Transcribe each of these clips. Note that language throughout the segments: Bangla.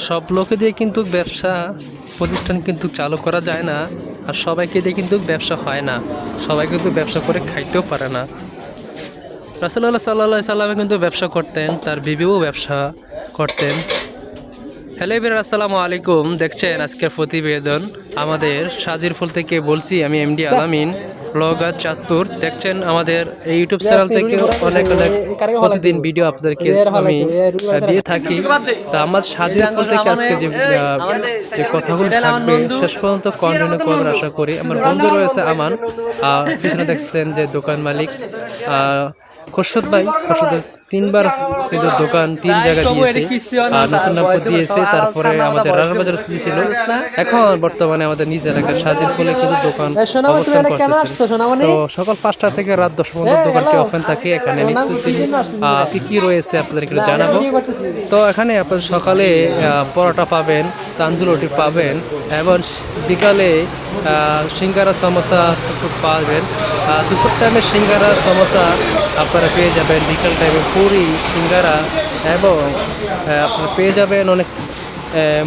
সব লোকে দিয়ে কিন্তু ব্যবসা প্রতিষ্ঠান কিন্তু চালু করা যায় না, আর সবাইকে দিয়ে কিন্তু ব্যবসা হয় না, সবাই কিন্তু ব্যবসা করে খাইতেও পারে না। রাসূলুল্লাহ সাল্লাল্লাহু আলাইহি সাল্লাম কিন্তু ব্যবসা করতেন, তার বিবিও ব্যবসা করতেন। হ্যালো এভরিওয়ান, আসসালামু আলাইকুম। দেখছেন আজকের প্রতিবেদন আমাদের সাজিরফুল থেকে বলছি, আমি এমডি আলামিন ব্লগার চাঁদপুর। দেখছেন আমাদের এই ইউটিউব চ্যানেল থেকে অনেক প্রতিদিন ভিডিও আপনাদেরকে আমি দিয়ে থাকি। তা আমার সাজিরফুল থেকে আজকে যে কথাগুলো থাকবে শেষ পর্যন্ত কন্টিনিউ করবেন আশা করি। আমার বন্ধু রয়েছে আমান, পিছনে দেখছেন যে দোকান মালিক খোরশদ ভাই। খোরশদ 3বার কিন্তু দোকান 3 জায়গা দিয়েছে, নতুন নামপুর দিয়েছে, তারপরে আমাদের রানাবাজার দিয়েছিল। এখন বর্তমানে আমাদের নিজ এলাকার সাজিরফুলে কিন্তু দোকান অবস্থান করতেছে। তো সকাল 5টা থেকে রাত 10 পর্যন্ত দোকানটি ওপেন থাকে। এখানে কি কি রয়েছে আপনাদেরকে জানাবো। তো এখানে আপনার সকালে পরোটা পাবেন, তান্দুর রুটি পাবেন, এবং বিকালে সিঙ্গারা সমোসা পাবেন। দুপুর টাইমে সিঙ্গারা সমোসা আপনারা পেয়ে যাবেন, বিকাল টাইমে পুরি সিঙ্গারা, এবং আপনারা পেয়ে যাবেন অনেক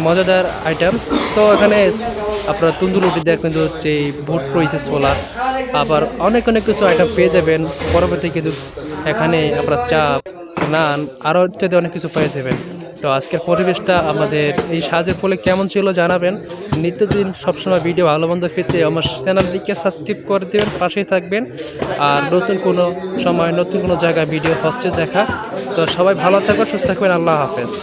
মজাদার আইটেম। তো এখানে আপনারা তন্দুর রুটি দেখবেন, যে ভুট রয়েছে সোলার, আবার অনেক কিছু আইটেম পেয়ে যাবেন। পরবর্তী কিন্তু এখানে আপনার চাপ, নান, আরও ইত্যাদি অনেক কিছু পেয়ে যাবেন। তো আজকের পরিবেশটা আমাদের এই সাজিরফুলে কেমন ছিল জানাবেন। নিত্যদিন সবসময় ভিডিও ভালো মন্দ পেতে আমার চ্যানেলটিকে সাবস্ক্রাইব করে দেবেন, পাশেই থাকবেন। আর নতুন কোনো সময় নতুন কোনো জায়গায় ভিডিও হচ্ছে দেখা। তো সবাই ভালো থাকবেন, সুস্থ থাকবেন। আল্লাহ হাফেজ।